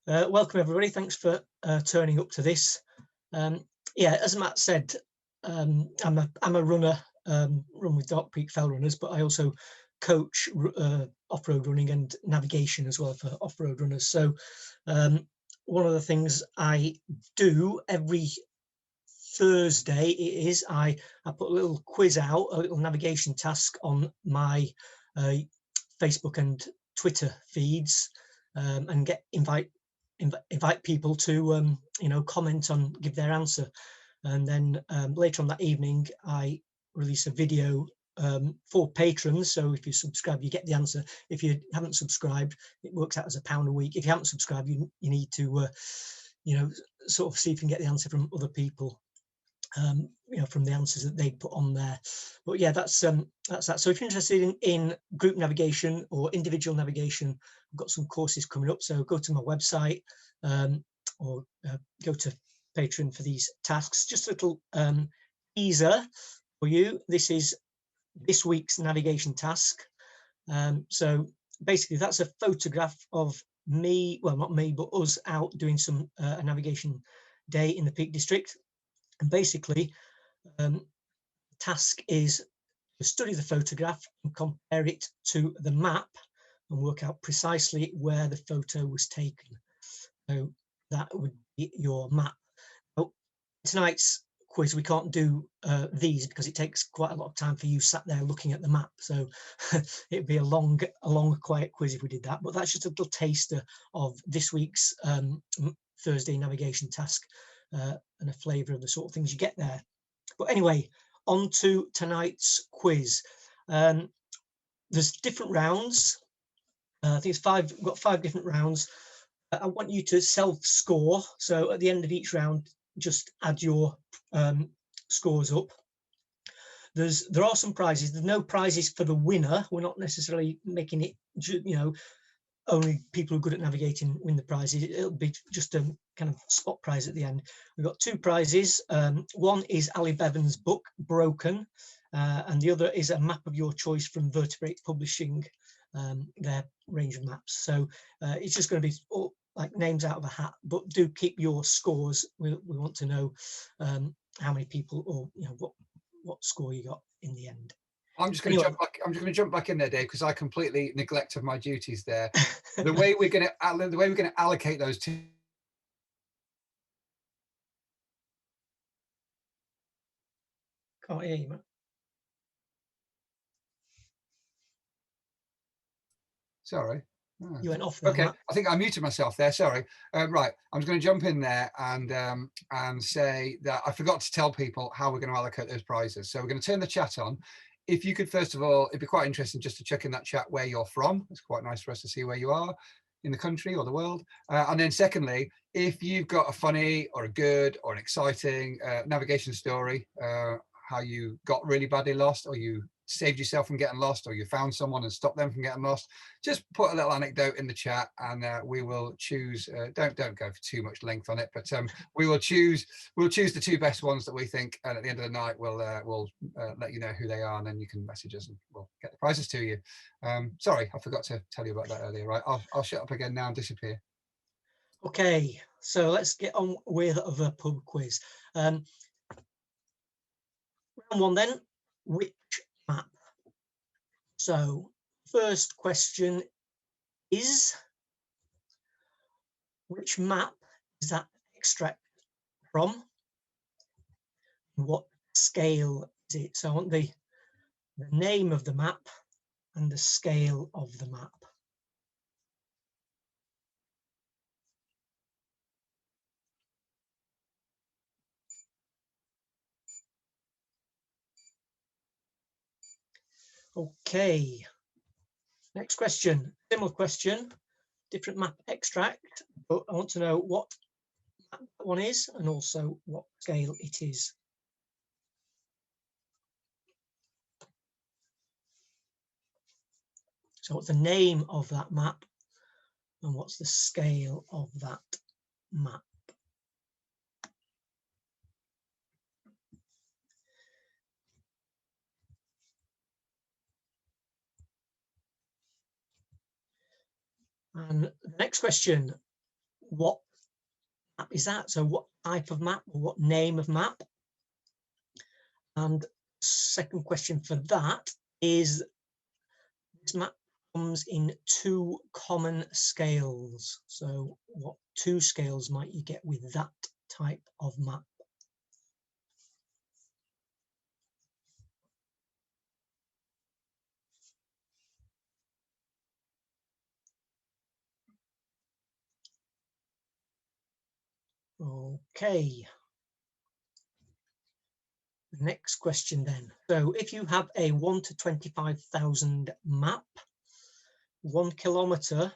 Welcome everybody. Thanks for turning up to this. Yeah, as Matt said, I'm a runner, run with Dark Peak Fell Runners, but I also coach off-road running and navigation as well for off-road runners. So one of the things I do every Thursday I put a little quiz out, a little navigation task on my Facebook and Twitter feeds, and invite people to comment on, give their answer, and then later on that evening I release a video for patrons. So if you subscribe, you get the answer. If you haven't subscribed, it works out as £1 a week. If you haven't subscribed, you need to sort of see if you can get the answer from other people, from the answers that they put on there. But yeah, that's that. So if you're interested in group navigation or individual navigation, I've got some courses coming up. So go to my website or go to Patreon for these tasks. Just a little teaser for you. This is this week's navigation task. So basically that's a photograph of me, well, not me, but us out doing some a navigation day in the Peak District. And basically, task is to study the photograph and compare it to the map and work out precisely where the photo was taken. So that would be your map. Now, tonight's quiz, we can't do these because it takes quite a lot of time for you sat there looking at the map. So it'd be a long, quiet quiz if we did that. But that's just a little taster of this week's Thursday navigation task. And a flavour of the sort of things you get there. But anyway, on to tonight's quiz. There's different rounds. I think it's we've got 5 different rounds. I want you to self-score. So at the end of each round, just add your scores up. There are some prizes. There's no prizes for the winner. We're not necessarily making it, only people who are good at navigating win the prizes. It'll be just a kind of spot prize at the end. We've got 2 prizes. One is Ali Bevan's book, Broken, and the other is a map of your choice from Vertebrate Publishing, their range of maps. So it's just going to be all, like names out of a hat, but do keep your scores. We want to know how many people, or what score you got in the end. I'm just going to jump back in there, Dave, because I completely neglected my duties there. The way we're going to allocate those 2. Can't hear you, man. Sorry. Oh. You went off there, okay, Matt. I think I muted myself there. Sorry. Right, I'm just going to jump in there and say that I forgot to tell people how we're going to allocate those prizes. So we're going to turn the chat on. If you could, first of all, it'd be quite interesting just to check in that chat where you're from. It's quite nice for us to see where you are in the country or the world. And then secondly, if you've got a funny or a good or an exciting navigation story, how you got really badly lost, or you saved yourself from getting lost, or you found someone and stopped them from getting lost, just put a little anecdote in the chat, and we will choose. Don't go for too much length on it, but we'll choose the 2 best ones that we think, and at the end of the night we'll let you know who they are, and then you can message us and we'll get the prizes to you. Sorry, I forgot to tell you about that earlier. Right, I'll shut up again now and disappear. Okay, so let's get on with the pub quiz. Round 1 then, which map? So first question is, which map is that extract from? What scale is it? So I want the name of the map and the scale of the map. Okay, next question, similar question, different map extract, but I want to know what map that one is and also what scale it is. So what's the name of that map and what's the scale of that map? And the next question, what map is that? So what type of map or what name of map? And second question for that is, this map comes in 2 common scales. So what 2 scales might you get with that type of map? Okay. Next question then. So if you have a 1 to 25,000 map, 1 kilometre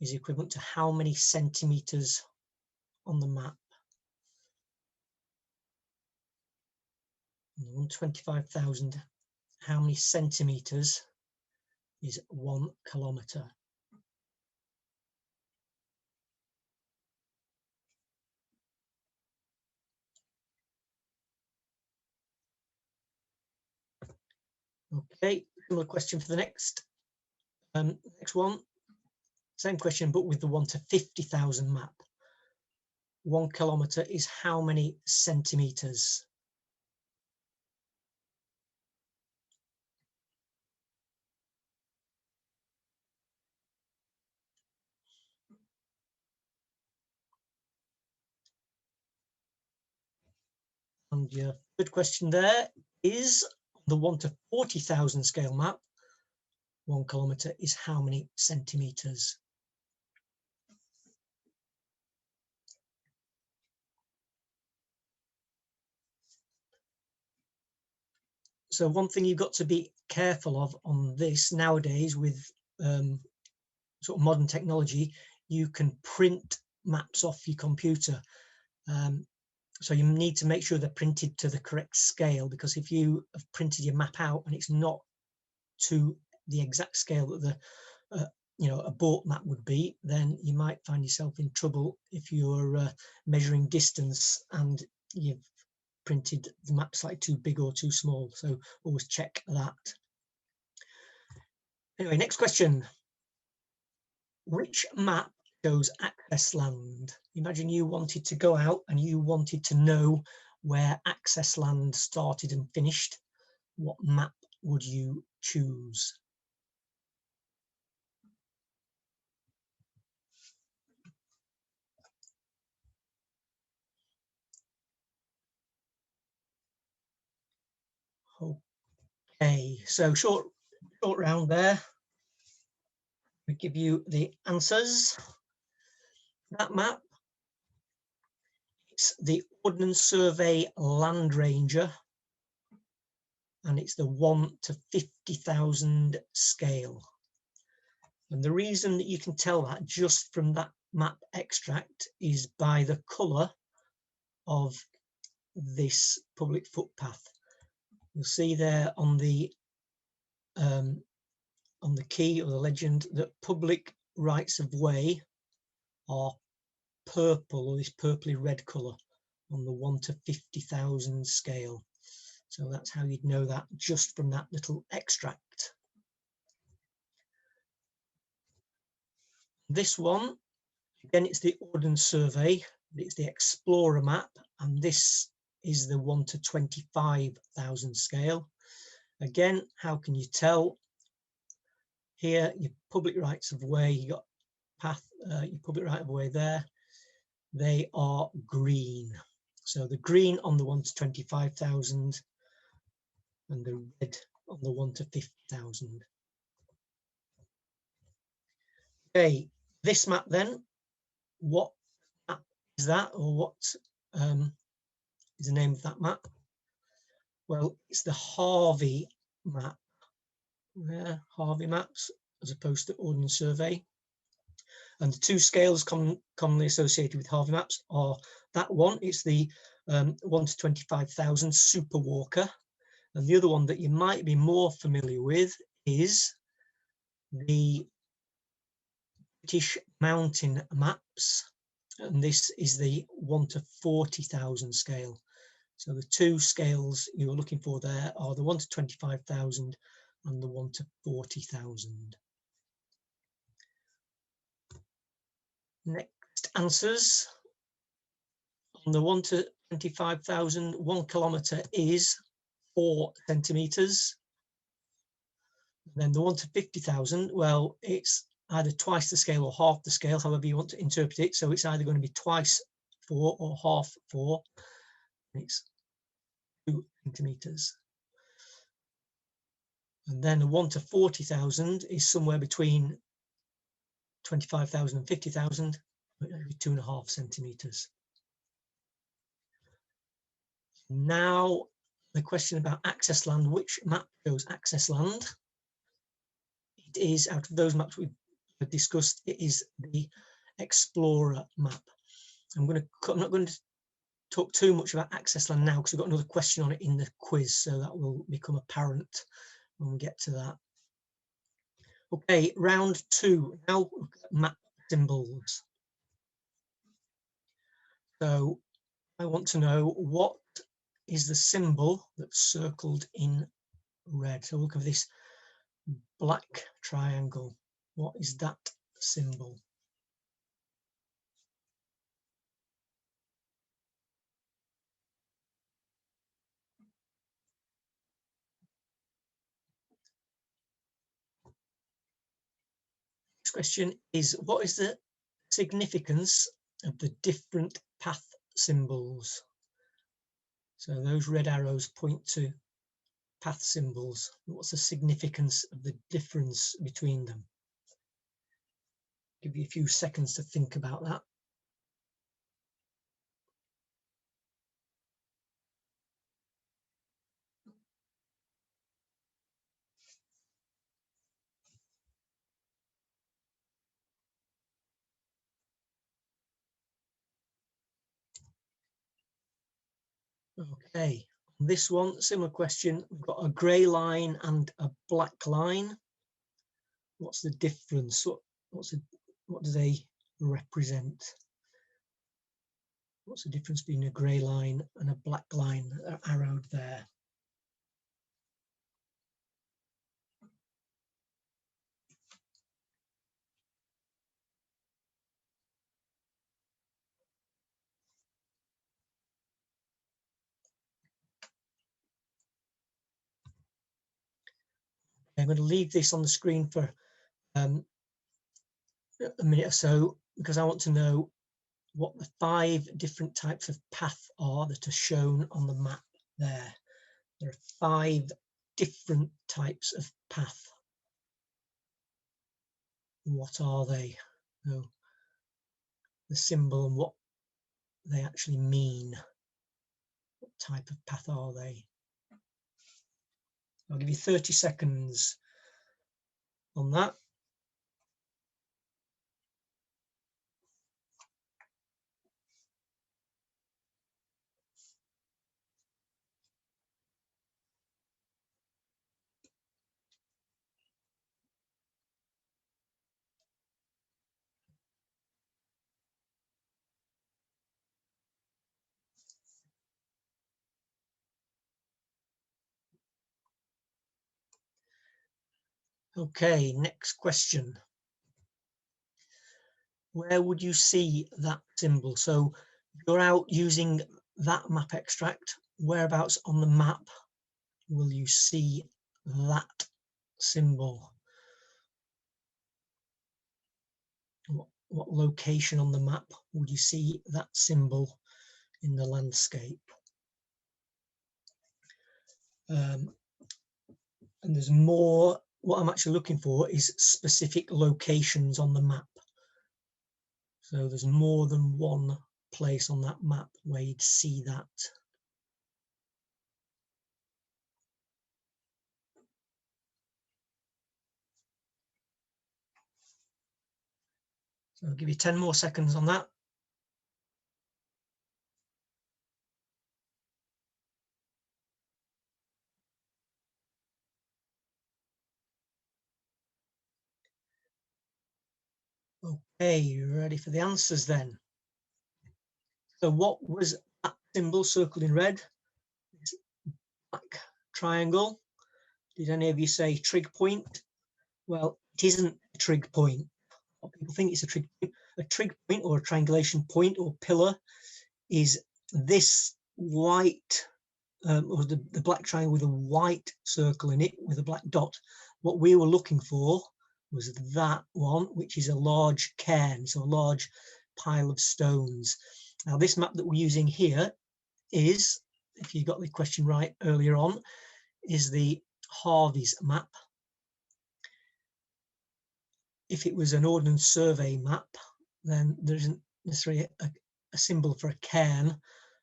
is equivalent to how many centimetres on the map? 125,000, how many centimetres is 1 kilometre? Okay, similar question for the next one. Same question, but with the 1 to 50,000 map. 1 kilometre is how many centimetres? And your third question there is the 1 to 40,000 scale map. 1 kilometre is how many centimetres? So one thing you've got to be careful of on this nowadays with sort of modern technology, you can print maps off your computer. So you need to make sure they're printed to the correct scale, because if you have printed your map out and it's not to the exact scale that the a bought map would be, then you might find yourself in trouble if you're measuring distance and you've printed the map slightly too big or too small. So always check that. Anyway, next question. Which map shows access land? Imagine you wanted to go out and you wanted to know where access land started and finished. What map would you choose? Okay, so short round there. We give you the answers. That map, it's the Ordnance Survey Land Ranger, and it's the 1 to 50,000 scale. And the reason that you can tell that just from that map extract is by the colour of this public footpath. You'll see there on the key or the legend that public rights of way are purple, or this purpley red colour on the 1 to 50,000 scale. So that's how you'd know that just from that little extract. This one, again, it's the Ordnance Survey, it's the Explorer map, and this is the 1 to 25,000 scale. Again, how can you tell? Here, your public rights of way, you got path, your public right of way there, they are green. So the green on the 1 to 25,000 and the red on the 1 to 50,000. Okay, this map then, what map is that, or what is the name of that map? Well, it's the Harvey Map. Yeah, Harvey Maps, as opposed to Ordnance Survey. And the 2 scales commonly associated with Harvey Maps are that one, it's the 1 to 25,000 Super Walker, and the other one that you might be more familiar with is the British Mountain Maps, and this is the 1 to 40,000 scale. So the 2 scales you're looking for there are the 1 to 25,000 and the 1 to 40,000. Next correct answers on the 1 to 25,000, 1 kilometre is 4 centimetres. Then the 1 to 50,000, well, it's either twice the scale or half the scale, however you want to interpret it. So it's either going to be twice 4 or half 4. It's 2 centimetres. And then the 1 to 40,000 is somewhere between 25,000 and 50,000, 2.5 centimetres. Now the question about access land, which map shows access land? It is, out of those maps we've discussed, it is the Explorer map. I'm not going to talk too much about access land now because we've got another question on it in the quiz, so that will become apparent when we get to that. Okay, round 2. Now look at map symbols. So I want to know, what is the symbol that's circled in red? So look at this black triangle. What is that symbol? Next question is, what is the significance of the different path symbols? So those red arrows point to path symbols. What's the significance of the difference between them? Give you a few seconds to think about that. Okay, on this one, similar question. We've got a grey line and a black line. What's the difference? What do they represent? What's the difference between a grey line and a black line that are arrowed there? I'm going to leave this on the screen for a minute or so because I want to know what the 5 different types of path are that are shown on the map there. There are 5 different types of path. What are they? So the symbol and what they actually mean. What type of path are they? I'll give you 30 seconds on that. Okay, next question. Where would you see that symbol? So if you're out using that map extract, whereabouts on the map will you see that symbol? What location on the map would you see that symbol in the landscape? And there's more. What I'm actually looking for is specific locations on the map. So there's more than one place on that map where you'd see that. So I'll give you 10 more seconds on that. Okay, you ready for the answers then? So what was that symbol circled in red? It's black triangle. Did any of you say trig point? Well, it isn't a trig point. People think it's a trig point. A trig point or a triangulation point or pillar is this white or the black triangle with a white circle in it with a black dot. What we were looking for was that one, which is a large cairn, so a large pile of stones. Now this map that we're using here is, if you got the question right earlier on, is the Harvey's map. If it was an Ordnance Survey map, then there isn't necessarily a symbol for a cairn.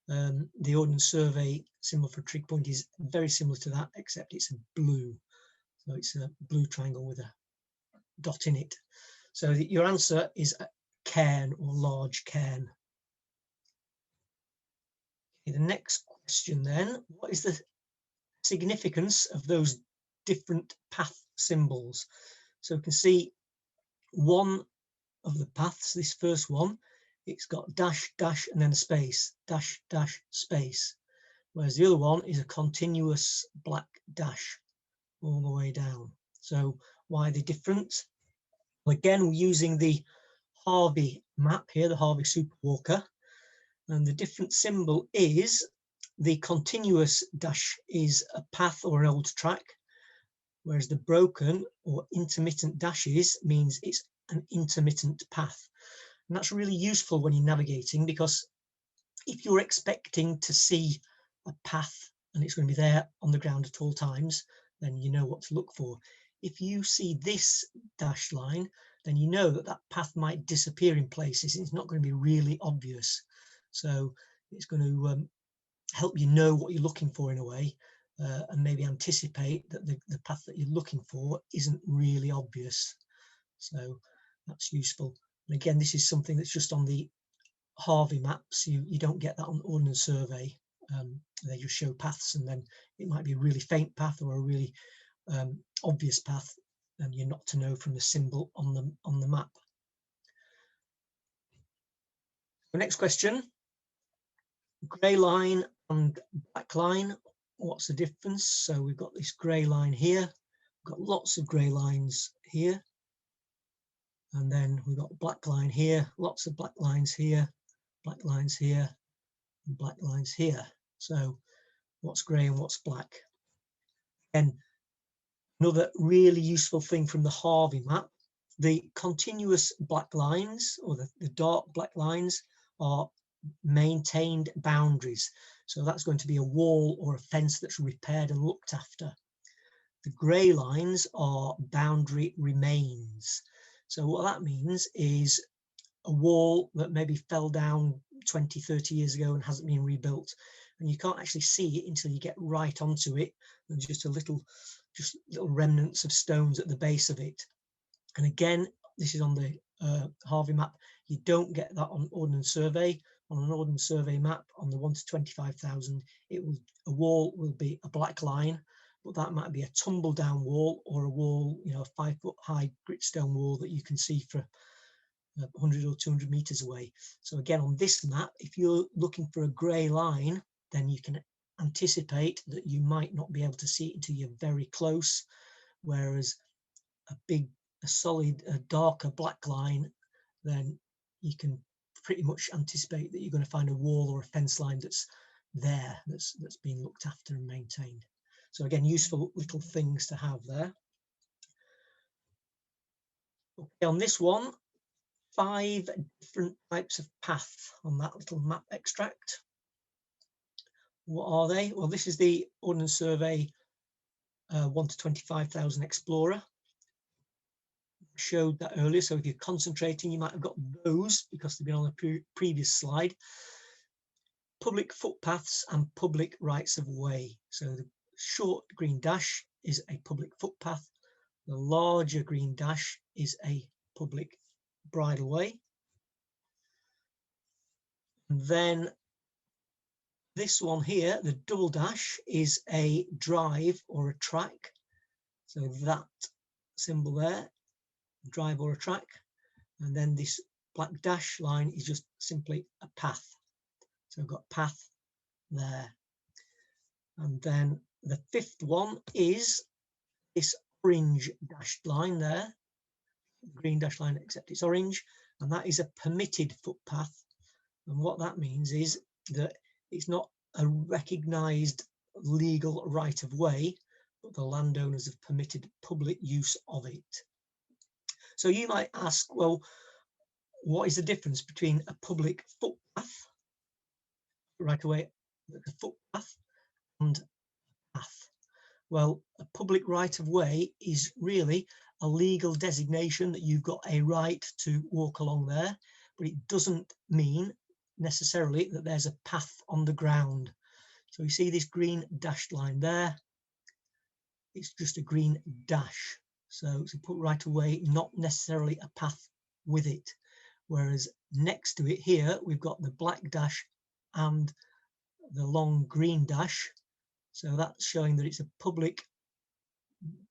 The Ordnance Survey symbol for a trig point is very similar to that, except it's a blue. So it's a blue triangle with a dot in it. So your answer is a cairn or large cairn. Okay, the next question then, what is the significance of those different path symbols? So we can see one of the paths, this first one, it's got dash, dash, and then a space, dash, dash, space. Whereas the other one is a continuous black dash all the way down. So why are they different? Well, again, we're using the Harvey map here, the Harvey Superwalker. And the different symbol is the continuous dash is a path or an old track, whereas the broken or intermittent dashes means it's an intermittent path. And that's really useful when you're navigating, because if you're expecting to see a path and it's going to be there on the ground at all times, then you know what to look for. If you see this dashed line, then you know that that path might disappear in places. It's not going to be really obvious. So it's going to help you know what you're looking for in a way, and maybe anticipate that the path that you're looking for isn't really obvious. So that's useful. And again, this is something that's just on the Harvey maps. You don't get that on Ordnance Survey. They just show paths, and then it might be a really faint path or a really obvious path, and you're not to know from the symbol on the map. The next question, grey line and black line, what's the difference? So we've got this grey line here, we've got lots of grey lines here, and then we've got black line here, lots of black lines here, black lines here, and black lines here. So what's grey and what's black? And another really useful thing from the Harvey map, the continuous black lines, or the dark black lines, are maintained boundaries. So that's going to be a wall or a fence that's repaired and looked after. The grey lines are boundary remains. So what that means is a wall that maybe fell down 20, 30 years ago and hasn't been rebuilt. And you can't actually see it until you get right onto it. And just little remnants of stones at the base of it. And again, this is on the Harvey map. You don't get that on Ordnance Survey. On an Ordnance Survey map, on the 1 to 25,000, a wall will be a black line, but that might be a tumble down wall, or a wall, a 5 foot high gritstone wall that you can see for 100 or 200 meters away. So again, on this map, if you're looking for a grey line, then you can anticipate that you might not be able to see it until you're very close, whereas a solid, darker black line, then you can pretty much anticipate that you're going to find a wall or a fence line that's there, that's being looked after and maintained. So again, useful little things to have there. Okay, on this one, 5 different types of path on that little map extract. What are they? Well, this is the Ordnance Survey 1 to 25,000 Explorer. Showed that earlier, so if you're concentrating, you might have got those because they've been on the previous slide. Public footpaths and public rights of way. So the short green dash is a public footpath, the larger green dash is a public bridleway, and then this one here, the double dash, is a drive or a track. So that symbol there, drive or a track, and then this black dash line is just simply a path. So I've got path there, and then the 5th one is this orange dashed line there, green dash line except it's orange, and that is a permitted footpath. And what that means is that it's not a recognised legal right of way, but the landowners have permitted public use of it. So you might ask, well, what is the difference between a public footpath, right away, a footpath, and path? Well, a public right of way is really a legal designation that you've got a right to walk along there, but it doesn't mean necessarily that there's a path on the ground. So you see this green dashed line there, it's just a green dash. So it's a public right of way, not necessarily a path with it. Whereas next to it here, we've got the black dash and the long green dash. So that's showing that it's a public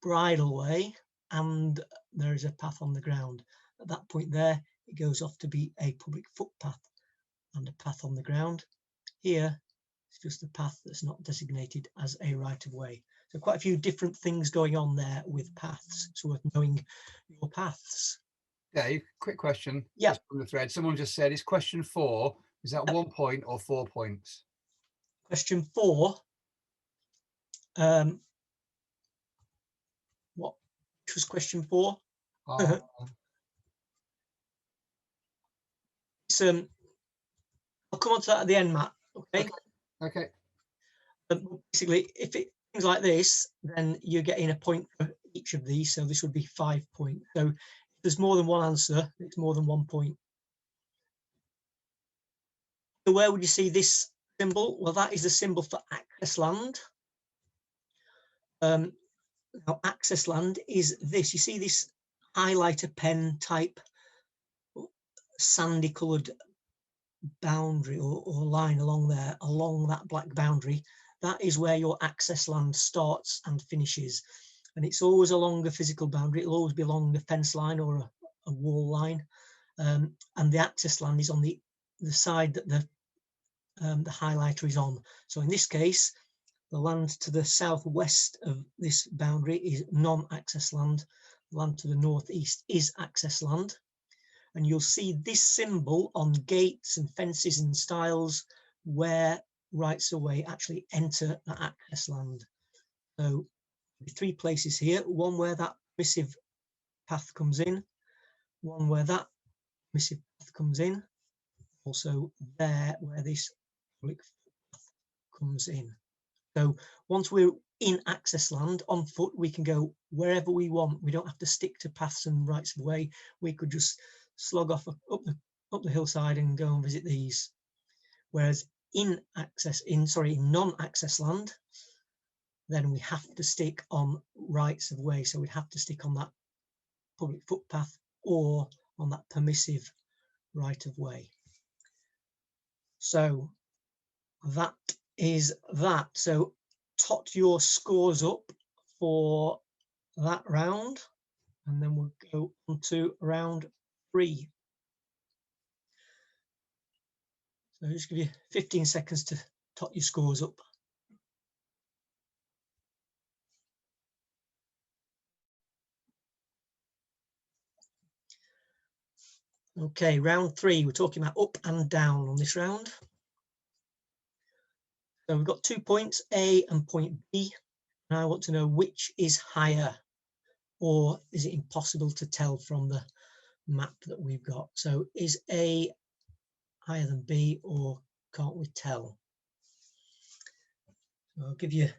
bridle way and there is a path on the ground. At that point there, it goes off to be a public footpath and a path on the ground. Here, it's just a path that's not designated as a right of way. So quite a few different things going on there with paths. It's worth knowing your paths. Dave, quick question. Yeah. Just from the thread. Someone just said, is question 4, is that 1 point or 4 points? Question 4. What was question 4? I'll come on to that at the end, Matt. Okay. Okay. Basically, if it things like this, then you're getting a point for each of these. So this would be 5 points. So if there's more than one answer, it's more than 1 point. So where would you see this symbol? Well, that is the symbol for access land. Now, access land is this. You see this highlighter pen type sandy coloured boundary or line along there, along that black boundary. That is where your access land starts and finishes. And it's always along a physical boundary. It'll always be along a fence line or a wall line. And the access land is on the side that the highlighter is on. So in this case, the land to the southwest of this boundary is non-access land. The land to the northeast is access land. And you'll see this symbol on gates and fences and stiles where rights of way actually enter the access land. So 3 places here, one where that permissive path comes in, one where that permissive path comes in, also there where this public path comes in. So once we're in access land on foot, we can go wherever we want. We don't have to stick to paths and rights of way. We could just slog off up the hillside and go and visit these. Whereas in non-access land, then we have to stick on rights of way. So we'd have to stick on that public footpath or on that permissive right of way. So that is that. So tot your scores up for that round, and then we'll go on to round 3. So I'll just give you 15 seconds to tot your scores up. Okay, round 3, we're talking about up and down on this round. So we've got 2 points, A and point B. And I want to know which is higher, or is it impossible to tell from the map that we've got? So is A higher than B, or can't we tell? So I'll give you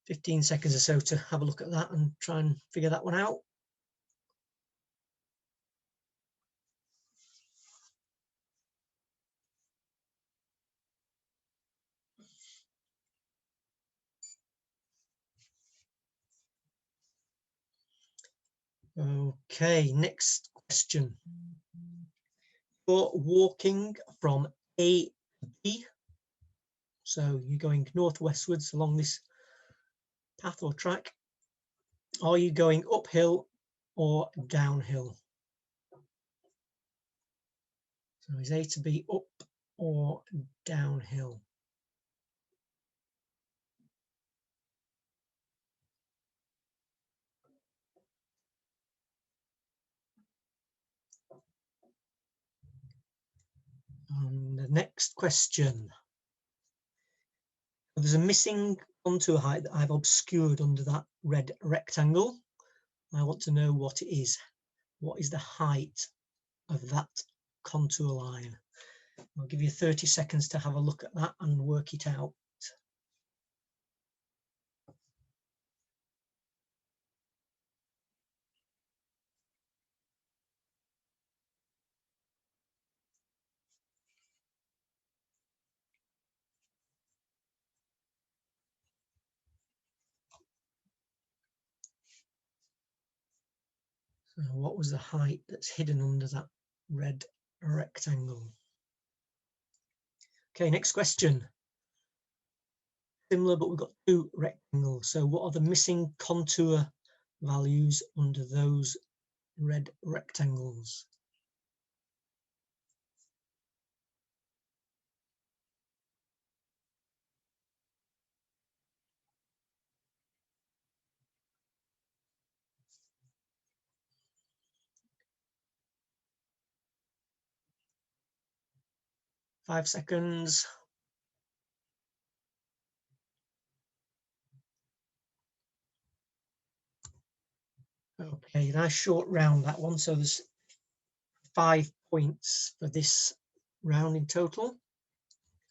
15 seconds or so to have a look at that and try and figure that one out. Okay, next question. You're walking from A to B. So you're going northwestwards along this path or track. Are you going uphill or downhill? So is A to B up or downhill? And the next question. There's a missing contour height that I've obscured under that red rectangle. I want to know what it is. What is the height of that contour line? I'll give you 30 seconds to have a look at that and work it out. So what was the height that's hidden under that red rectangle? Okay, next question. Similar, but we've got two rectangles. So what are the missing contour values under those red rectangles? Five seconds. Okay, nice short round that one. So there's 5 points for this round in total.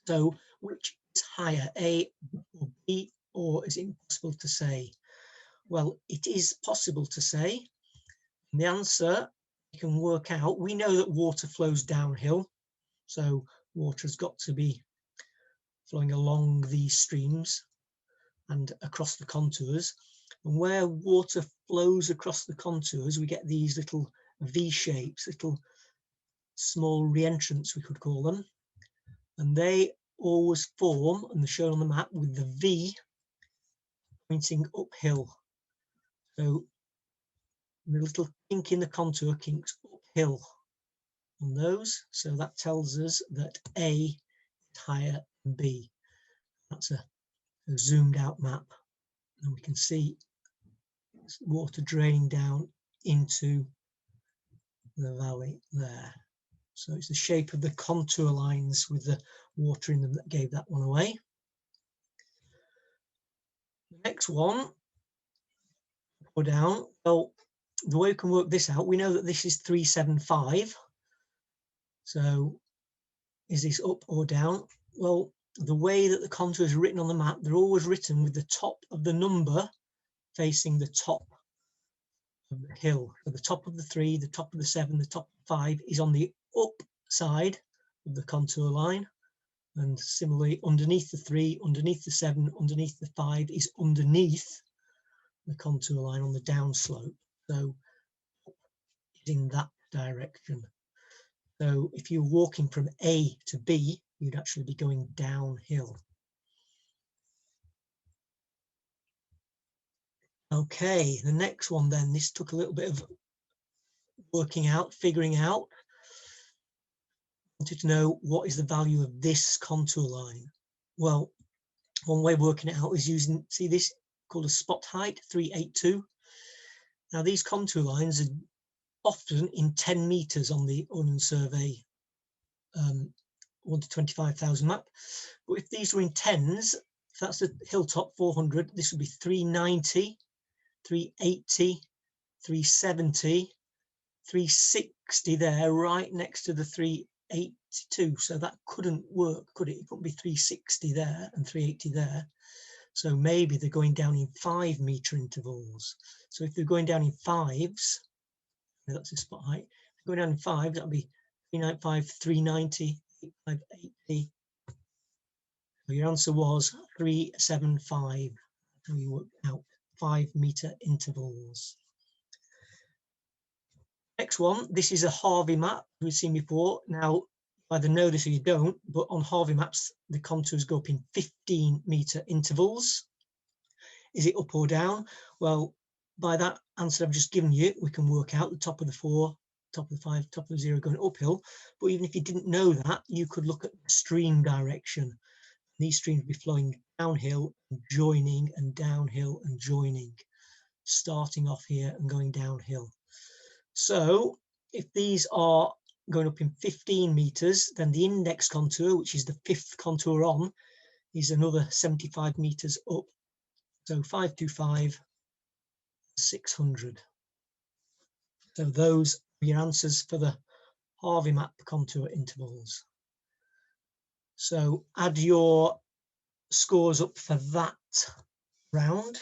So which is higher, A or B, or is it impossible to say? Well, it is possible to say. And the answer you can work out. We know that water flows downhill, so water has got to be flowing along these streams and across the contours. And where water flows across the contours, we get these little V shapes, little small re-entrants, we could call them. And they always form, and they're shown on the map, with the V pointing uphill. So the little kink in the contour kinks uphill on those. So that tells us that A is higher than B. That's a zoomed out map. And we can see water draining down into the valley there. So it's the shape of the contour lines with the water in them that gave that one away. The next one, up or down. Well, the way we can work this out, we know that this is 375. So is this up or down? Well, the way that the contours are written on the map, they're always written with the top of the number facing the top of the hill. So the top of the 3, the top of the 7, the top of 5 is on the up side of the contour line. And similarly, underneath the 3, underneath the 7, underneath the 5 is underneath the contour line on the down slope. So in that direction. So if you're walking from A to B, you'd actually be going downhill. Okay, the next one then, this took a little bit of working out, figuring out. I wanted to know what is the value of this contour line. Well, one way of working it out is using, see this called a spot height, 382. Now these contour lines are often in 10 meters on the Ordnance Survey 1 to 25,000 map. But if these were in tens, if that's the hilltop 400, this would be 390, 380, 370, 360 there, right next to the 382. So that couldn't work, could it? It couldn't be 360 there and 380 there. So maybe they're going down in 5 meter intervals. So if they're going down in fives, that's the spot height. If they're going down in fives, that'll be 395, 390, 580. So your answer was 375. So you worked out 5 meter intervals. Next one, this is a Harvey map we've seen before. Now, you either know this or you don't, but on Harvey maps, the contours go up in 15 meter intervals. Is it up or down? Well, by that answer I've just given you, we can work out the top of the 4, top of the 5, top of the 0 going uphill. But even if you didn't know that, you could look at the stream direction. These streams will be flowing downhill and joining, and downhill and joining, starting off here and going downhill. So if these are going up in 15 meters. Then the index contour, which is the 5th contour on, is another 75 meters up. So 525, 600. So those are your answers for the Harvey Map contour intervals. So add your scores up for that round.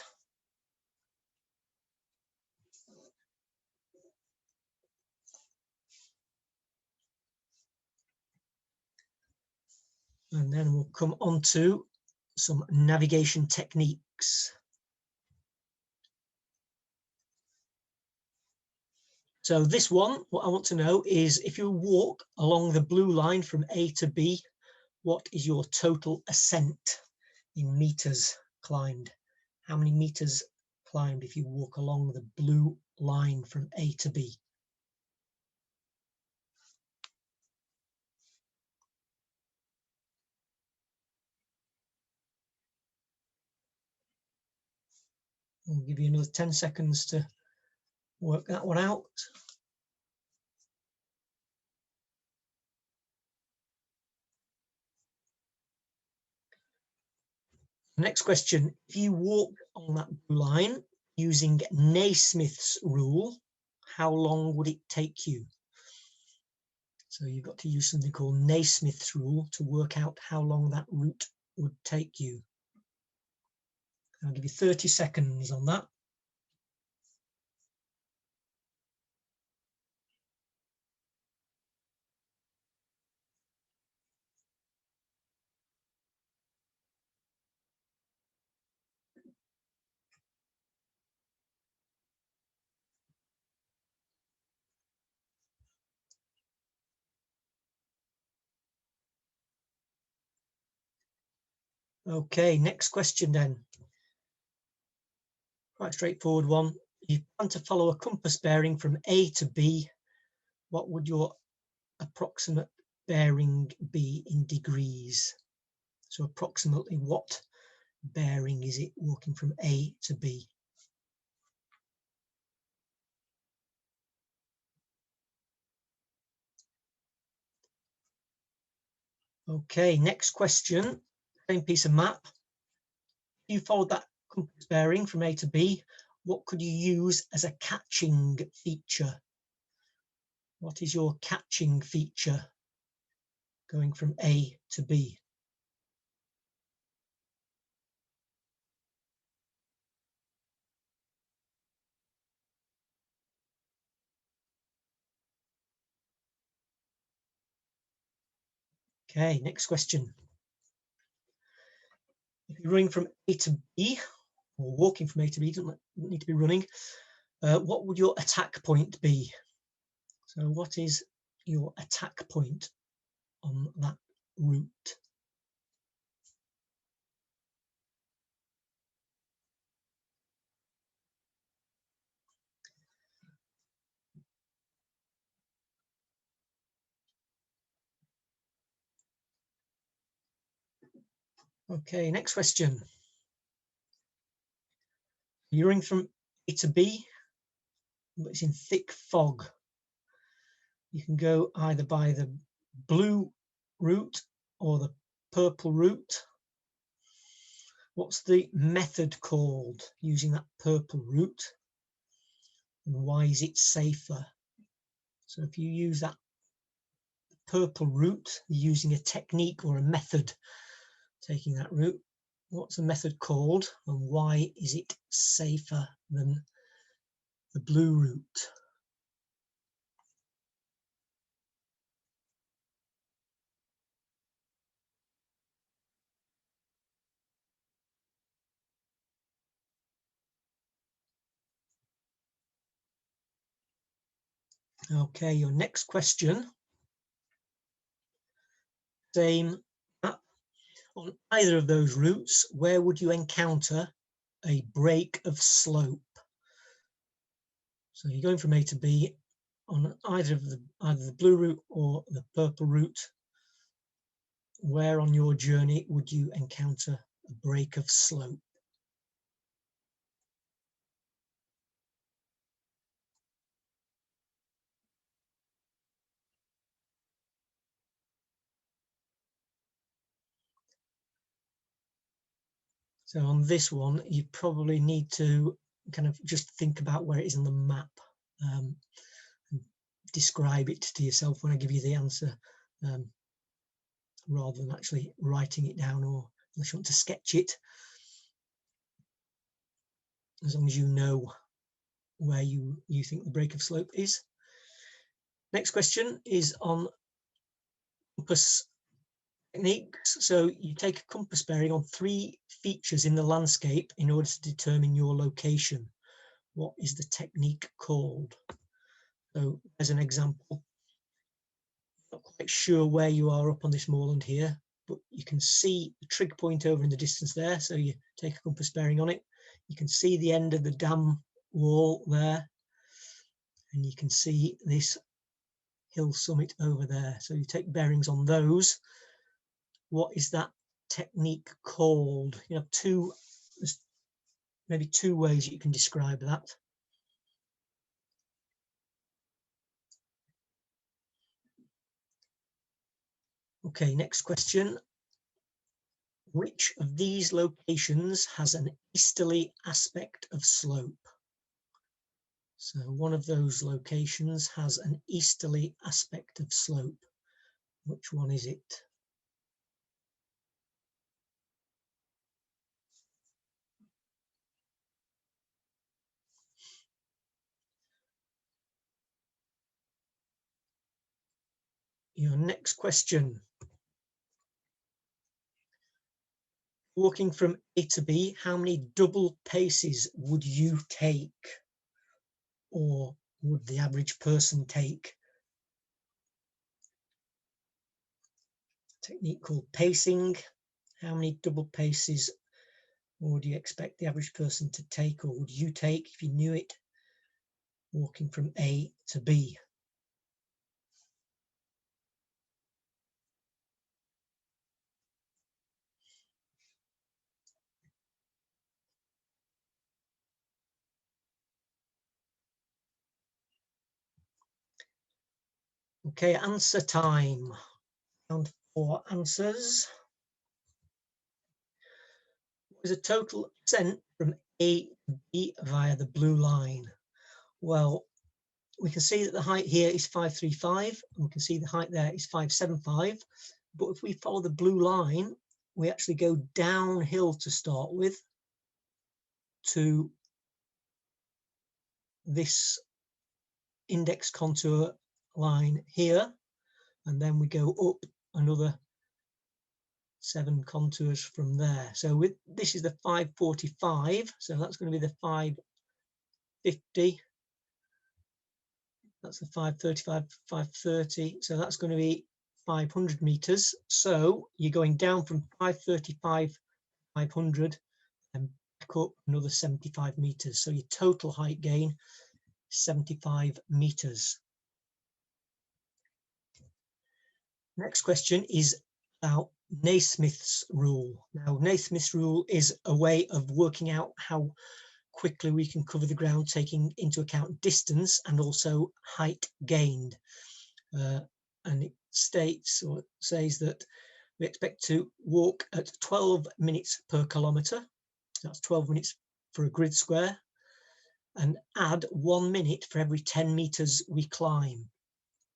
And then we'll come on to some navigation techniques. So this one, what I want to know is if you walk along the blue line from A to B, what is your total ascent in meters climbed? How many meters climbed if you walk along the blue line from A to B? I'll give you another 10 seconds to work that one out. Next question, if you walk on that blue line using Naismith's rule, how long would it take you? So you've got to use something called Naismith's rule to work out how long that route would take you. I'll give you 30 seconds on that. Okay, next question then. Quite straightforward one. You plan to follow a compass bearing from A to B. What would your approximate bearing be in degrees? So approximately what bearing is it walking from A to B? Okay, next question. Same piece of map. If you followed that compass bearing from A to B, what could you use as a catching feature? What is your catching feature going from A to B? Okay, next question. If you're running from A to B, or walking from A to B, doesn't need to be running, what would your attack point be? So what is your attack point on that route? Okay, next question. You're running from A to B, but it's in thick fog. You can go either by the blue route or the purple route. What's the method called using that purple route? And why is it safer? So if you use that purple route, you're using a technique or a method taking that route. What's the method called and why is it safer than the blue route? Okay, your next question. Same map. On either of those routes, where would you encounter a break of slope? So you're going from A to B on either the blue route or the purple route. Where on your journey would you encounter a break of slope? So on this one, you probably need to kind of just think about where it is on the map. And describe it to yourself when I give you the answer, rather than actually writing it down, or unless you want to sketch it. As long as you know where you think the break of slope is. Next question is on compass techniques. So you take a compass bearing on 3 features in the landscape in order to determine your location. What is the technique called? So as an example, not quite sure where you are up on this moorland here, but you can see the trig point over in the distance there. So you take a compass bearing on it. You can see the end of the dam wall there, and you can see this hill summit over there. So you take bearings on those. What is that technique called? You have maybe two ways you can describe that. Okay, next question. Which of these locations has an easterly aspect of slope? So one of those locations has an easterly aspect of slope. Which one is it? Your next question. Walking from A to B, how many double paces would you take, or would the average person take? Technique called pacing. How many double paces would you expect the average person to take, or would you take if you knew it, walking from A to B? Okay, answer time. Round 4 answers. What is a total ascent from A to B via the blue line? Well, we can see that the height here is 535, and we can see the height there is 575. But if we follow the blue line, we actually go downhill to start with to this index contour line here, and then we go up another 7 contours from there. So with this is the 545, so that's going to be the 550, that's the 535, 530, so that's going to be 500 meters. So you're going down from 535, 500, and back up another 75 meters. So your total height gain 75 meters. Next question is about Naismith's rule. Now, Naismith's rule is a way of working out how quickly we can cover the ground, taking into account distance and also height gained. And it states, or says, that we expect to walk at 12 minutes per kilometre. That's 12 minutes for a grid square, and add 1 minute for every 10 meters we climb.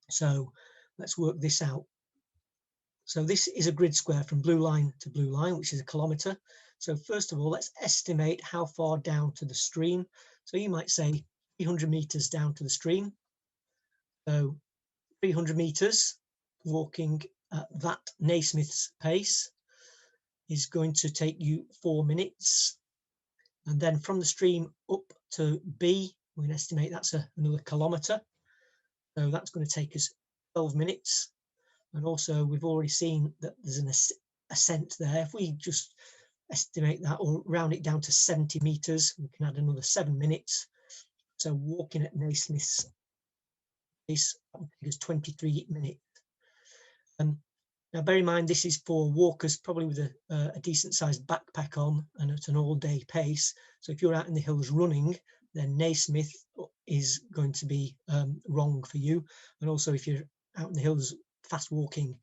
So let's work this out. So this is a grid square from blue line to blue line, which is a kilometre. So first of all, let's estimate how far down to the stream. So you might say 300 meters down to the stream. So 300 meters walking at that Naismith's pace is going to take you 4 minutes. And then from the stream up to B, we can estimate that's another kilometre. So that's going to take us 12 minutes. And also we've already seen that there's an ascent there. If we just estimate that or round it down to 70 meters, we can add another 7 minutes. So walking at Naismith's pace is 23 minutes. Now bear in mind, this is for walkers probably with a decent sized backpack on and at an all-day pace. So if you're out in the hills running, then Naismith is going to be wrong for you. And also if you're out in the hills fast walking,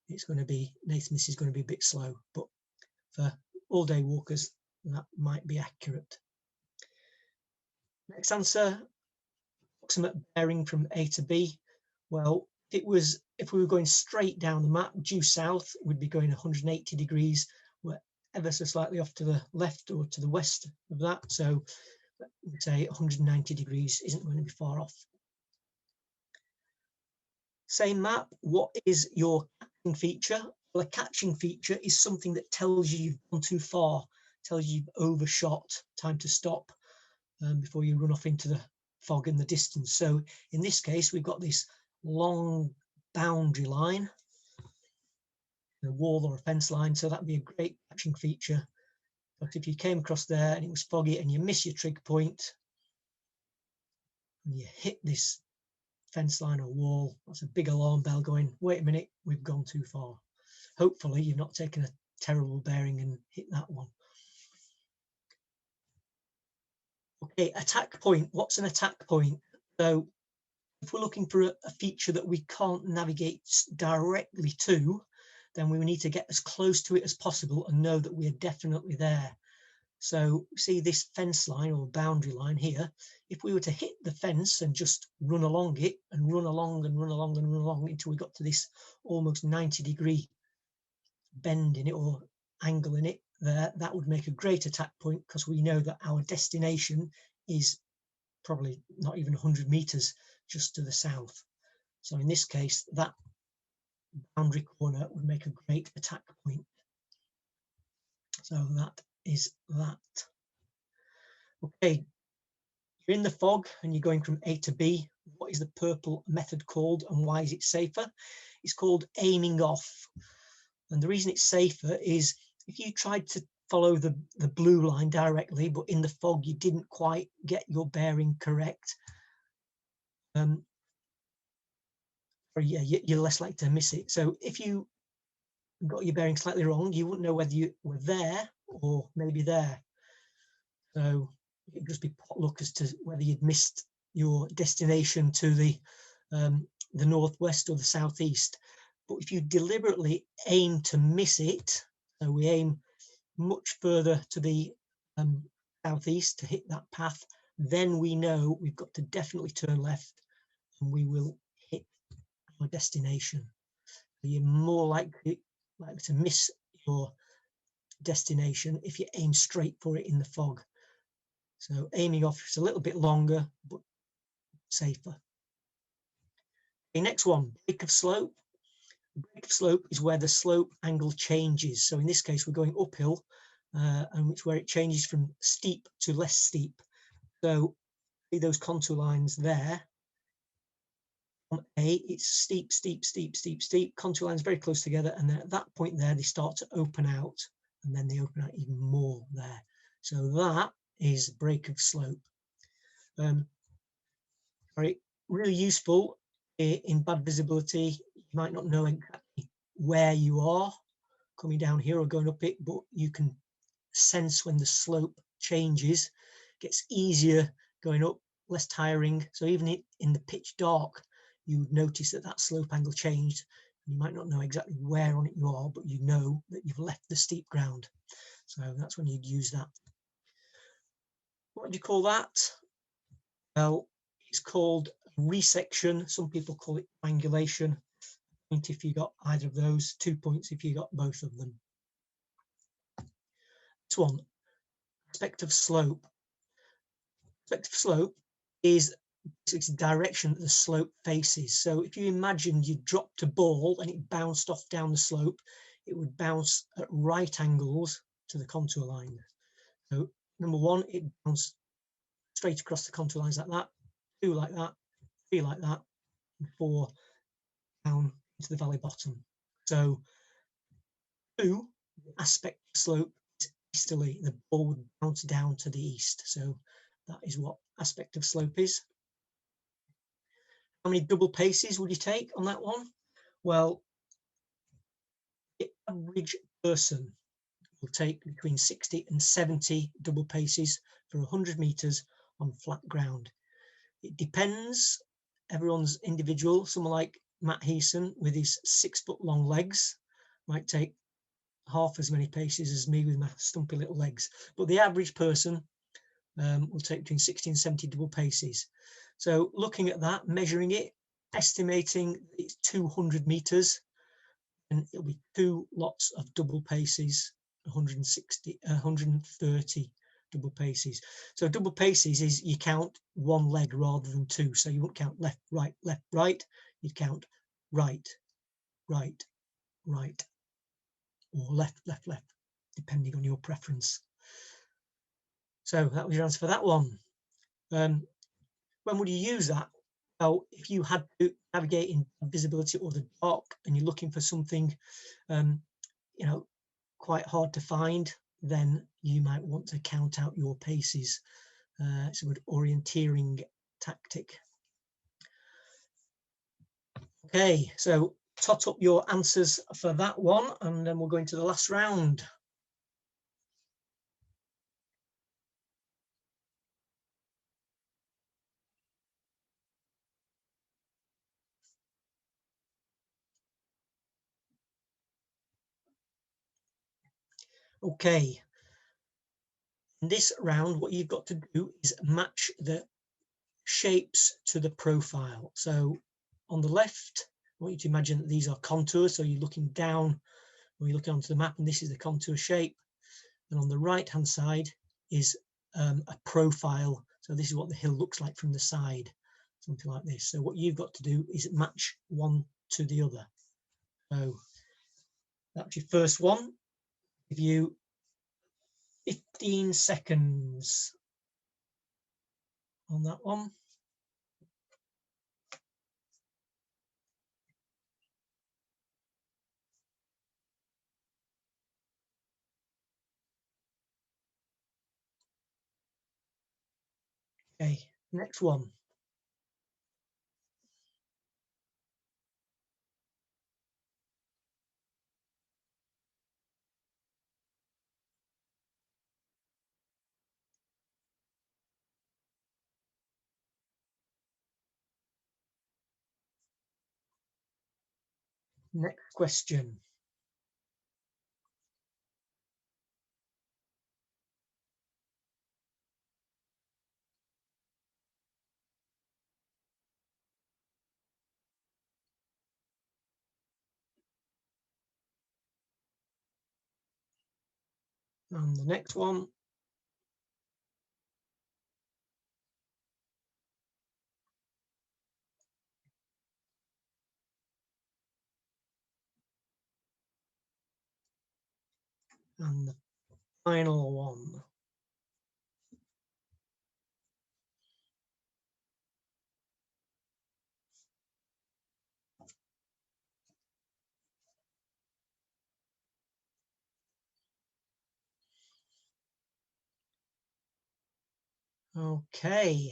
it's going to be, Naismith is going to be a bit slow. But for all-day walkers, that might be accurate. Next answer, approximate bearing from A to B. Well, if we were going straight down the map due south, we'd be going 180 degrees. We're ever so slightly off to the left or to the west of that, so we'd say 190 degrees isn't going to be far off. Same map, what is your catching feature? Well, a catching feature is something that tells you you've gone too far, tells you you've overshot, time to stop before you run off into the fog in the distance. So in this case, we've got this long boundary line, a wall or a fence line, so that'd be a great catching feature. But if you came across there and it was foggy and you miss your trig point and you hit this fence line or wall, that's a big alarm bell going, wait a minute, we've gone too far. Hopefully you've not taken a terrible bearing and hit that one. Okay, attack point. What's an attack point? So if we're looking for a feature that we can't navigate directly to, then we need to get as close to it as possible and know that we are definitely there. So see this fence line or boundary line here, if we were to hit the fence and just run along it and run along and run along and run along until we got to this almost 90-degree bend in it or angle in it there, that would make a great attack point because we know that our destination is probably not even 100 meters just to the south. So in this case, that boundary corner would make a great attack point. So that is that. Okay, you're in the fog and you're going from A to B. What is the purple method called and why is it safer? It's called aiming off. And the reason it's safer is if you tried to follow the blue line directly, but in the fog you didn't quite get your bearing correct, you're less likely to miss it. So if you got your bearing slightly wrong, you wouldn't know whether you were there or maybe there. So it'd just be potluck as to whether you'd missed your destination to the northwest or the southeast. But if you deliberately aim to miss it, so we aim much further to the southeast to hit that path, then we know we've got to definitely turn left and we will hit our destination. You're more likely to miss your destination if you aim straight for it in the fog. So aiming off is a little bit longer, but safer. Okay, next one, break of slope. Break of slope is where the slope angle changes. So in this case, we're going uphill, and it's where it changes from steep to less steep. So see those contour lines there. On A, it's steep, steep, steep, steep, steep. Contour lines very close together, and then at that point there, they start to open out, and then they open out even more there. So that is break of slope. Really useful in bad visibility. You might not know exactly where you are coming down here or going up it, but you can sense when the slope changes. It gets easier going up, less tiring. So even in the pitch dark, you would notice that slope angle changed. You might not know exactly where on it you are, but you know that you've left the steep ground. So that's when you'd use that. What do you call that? Well, it's called resection. Some people call it triangulation. Point if you got either of those, 2 points if you got both of them. This one, aspect of slope. Aspect of slope is its direction that the slope faces. So if you imagine you dropped a ball and it bounced off down the slope, it would bounce at right angles to the contour line. So number one, it bounced straight across the contour lines like that, 2 like that, 3 like that, and 4 down into the valley bottom. So 2, the aspect of slope is easterly, the ball would bounce down to the east. So that is what aspect of slope is. How many double paces would you take on that one? Well, the average person will take between 60 and 70 double paces for 100 meters on flat ground. It depends, everyone's individual. Someone like Matt Heeson with his 6 foot long legs might take half as many paces as me with my stumpy little legs, but the average person will take between 60 and 70 double paces. So looking at that, measuring it, estimating it's 200 meters, and it'll be 2 lots of double paces, 130 double paces. So double paces is you count one leg rather than two. So you won't count left, right, you'd count right, right, right, or left, left, left, depending on your preference. So that was your answer for that one. When would you use that? Well, if you had to navigate in visibility or the dark and you're looking for something, you know, quite hard to find, then you might want to count out your paces. It's a good orienteering tactic. Okay, so tot up your answers for that one, and then we'll go into the last round. Okay, in this round, what you've got to do is match the shapes to the profile. So on the left, I want you to imagine that these are contours. So you're looking down, or you're looking onto the map, and this is the contour shape. And on the right hand side is a profile. So this is what the hill looks like from the side, something like this. So what you've got to do is match one to the other. So that's your first one. Give you 15 seconds on that one. Okay, next one. Next question. And the next one. And the final one. Okay.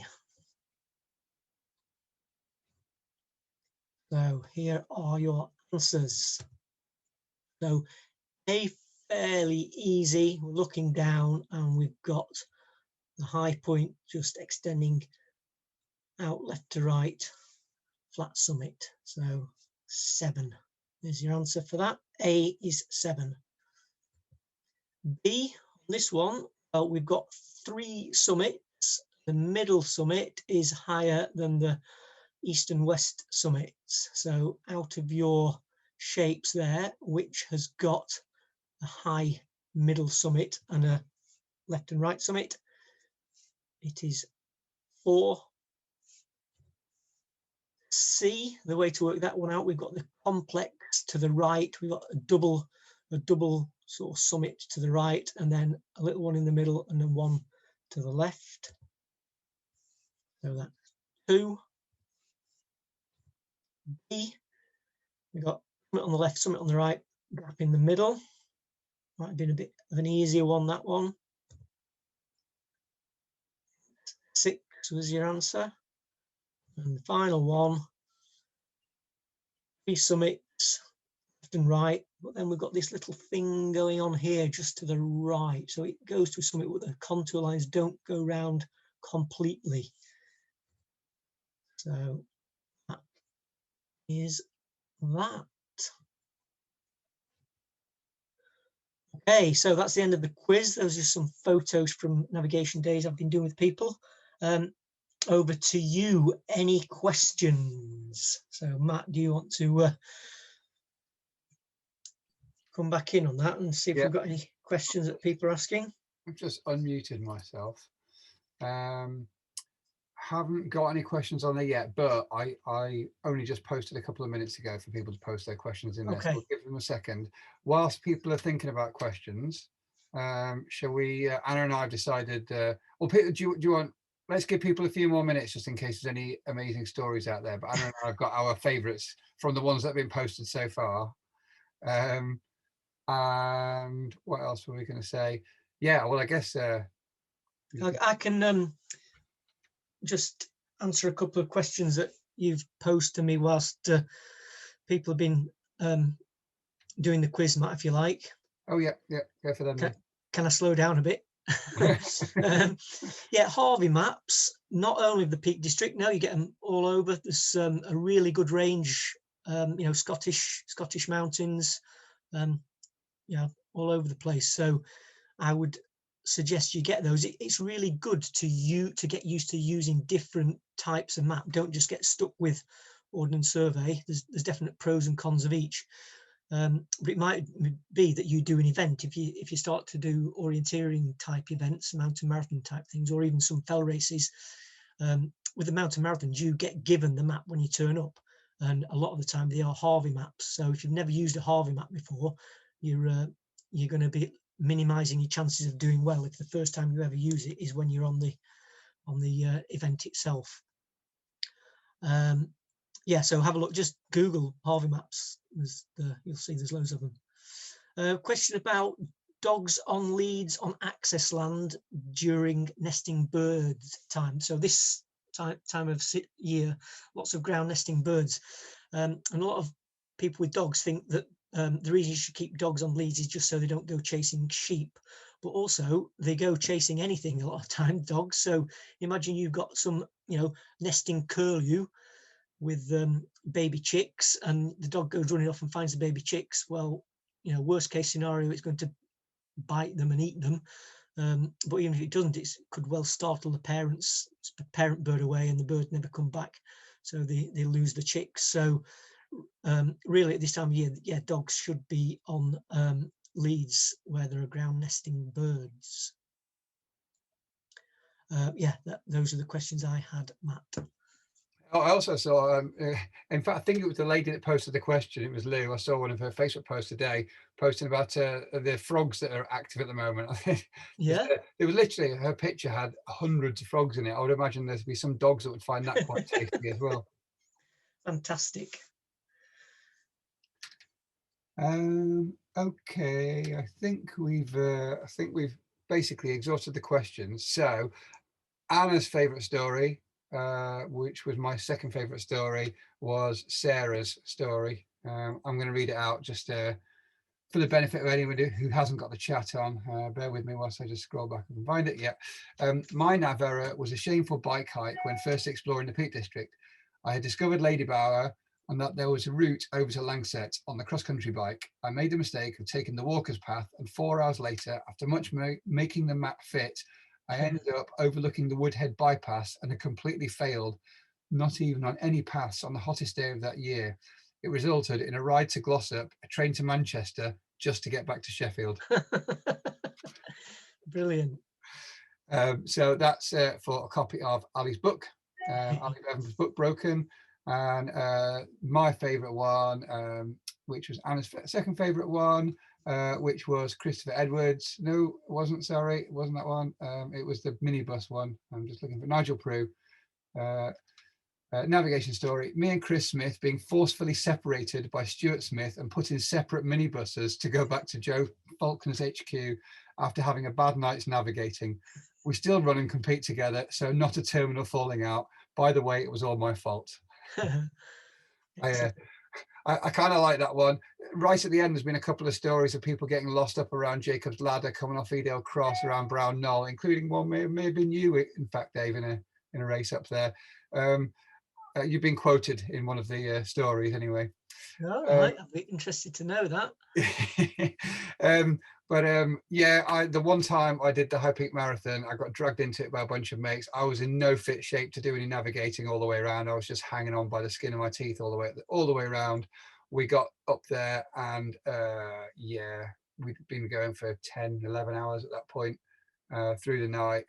So here are your answers. So a fairly easy, we're looking down and we've got the high point just extending out left to right, flat summit. So 7 is your answer for that. A is 7. B, on this one, we've got 3 summits. The middle summit is higher than the east and west summits. So out of your shapes there, which has got a high middle summit and a left and right summit, it is 4. C, the way to work that one out, we've got the complex to the right, we've got a double sort of summit to the right, and then a little one in the middle, and then one to the left. So that's 2. B, we've got summit on the left, summit on the right, gap in the middle. Might have been a bit of an easier one, that one. 6 was your answer. And the final one, 3 summits, left and right, but then we've got this little thing going on here just to the right. So it goes to a summit, but the contour lines don't go round completely. So that is that. Okay, so that's the end of the quiz. Those are some photos from navigation days I've been doing with people. Over to you. Any questions? So Matt, do you want to come back in on that and see if Yeah. we've got any questions that people are asking? I've just unmuted myself. Haven't got any questions on there yet, but I only just posted a couple of minutes ago for people to post their questions in there. Okay. So we'll give them a second. Whilst people are thinking about questions, shall we, Anna and I have decided, or Peter, do you want, let's give people a few more minutes just in case there's any amazing stories out there. But Anna and I have got our favourites from the ones that have been posted so far. And what else were we going to say? Yeah, well, I guess I can just answer a couple of questions that you've posed to me whilst people have been doing the quiz, Matt, if you like. Oh yeah, go for them. Can I slow down a bit? Yeah, Harvey Maps, not only the Peak District, now you get them all over. There's a really good range, Scottish mountains, yeah, all over the place. So I would suggest you get those. It's really good to get used to using different types of map. Don't just get stuck with Ordnance Survey. There's definite pros and cons of each. But it might be that you do an event if you start to do orienteering type events, mountain marathon type things, or even some fell races. With the mountain marathons, you get given the map when you turn up, and a lot of the time they are Harvey maps. So if you've never used a Harvey map before, you're going to be minimizing your chances of doing well if the first time you ever use it is when you're on the event itself. Yeah, so have a look, just Google Harvey Maps. You'll see there's loads of them. Question about dogs on leads on access land during nesting bird time. So this time of year, lots of ground nesting birds. And a lot of people with dogs think that the reason you should keep dogs on leads is just so they don't go chasing sheep. But also they go chasing anything a lot of time, dogs. So imagine you've got some, nesting curlew with baby chicks, and the dog goes running off and finds the baby chicks. Well, worst case scenario, it's going to bite them and eat them. But even if it doesn't, it could well startle the parent bird away, and the bird never come back. So they lose the chicks. So really at this time of year, yeah, dogs should be on leads where there are ground nesting birds. Yeah, those are the questions I had, Matt. I also saw, in fact, I think it was the lady that posted the question. It was Lou. I saw one of her Facebook posts today posting about the frogs that are active at the moment. Yeah. It was literally, her picture had hundreds of frogs in it. I would imagine there'd be some dogs that would find that quite tasty as well. Fantastic. Okay, I think we've basically exhausted the questions. So Anna's favorite story, which was my second favorite story, was Sarah's story. I'm going to read it out just for the benefit of anyone who hasn't got the chat on. Bear with me whilst I just scroll back and find it. Yeah. My nav error was a shameful bike hike when first exploring the Peak District. I had discovered Lady Bower and that there was a route over to Langsett on the cross-country bike. I made the mistake of taking the walker's path, and 4 hours later, after much making the map fit, I ended up overlooking the Woodhead bypass and had completely failed, not even on any pass on the hottest day of that year. It resulted in a ride to Glossop, a train to Manchester, just to get back to Sheffield. Brilliant. So that's for a copy of Ali's book, Ali Bevan's book, Broken. And my favourite one, which was Anna's second favourite one, which was Christopher Edwards. No, it wasn't, sorry, it wasn't that one. It was the minibus one. I'm just looking for Nigel Prue. Navigation story. Me and Chris Smith being forcefully separated by Stuart Smith and put in separate minibuses to go back to Joe Faulkner's HQ after having a bad night's navigating. We still run and compete together, so not a terminal falling out. By the way, it was all my fault. I kind of like that one. Right at the end, there's been a couple of stories of people getting lost up around Jacob's Ladder, coming off Edale Cross, around Brown Knoll, including one may have been you, in fact, Dave, in a race up there. You've been quoted in one of the stories anyway. All right, I'd be interested to know that. But yeah, the one time I did the High Peak Marathon, I got dragged into it by a bunch of mates. I was in no fit shape to do any navigating all the way around. I was just hanging on by the skin of my teeth all the way around. We got up there, and yeah, we'd been going for 10, 11 hours at that point through the night.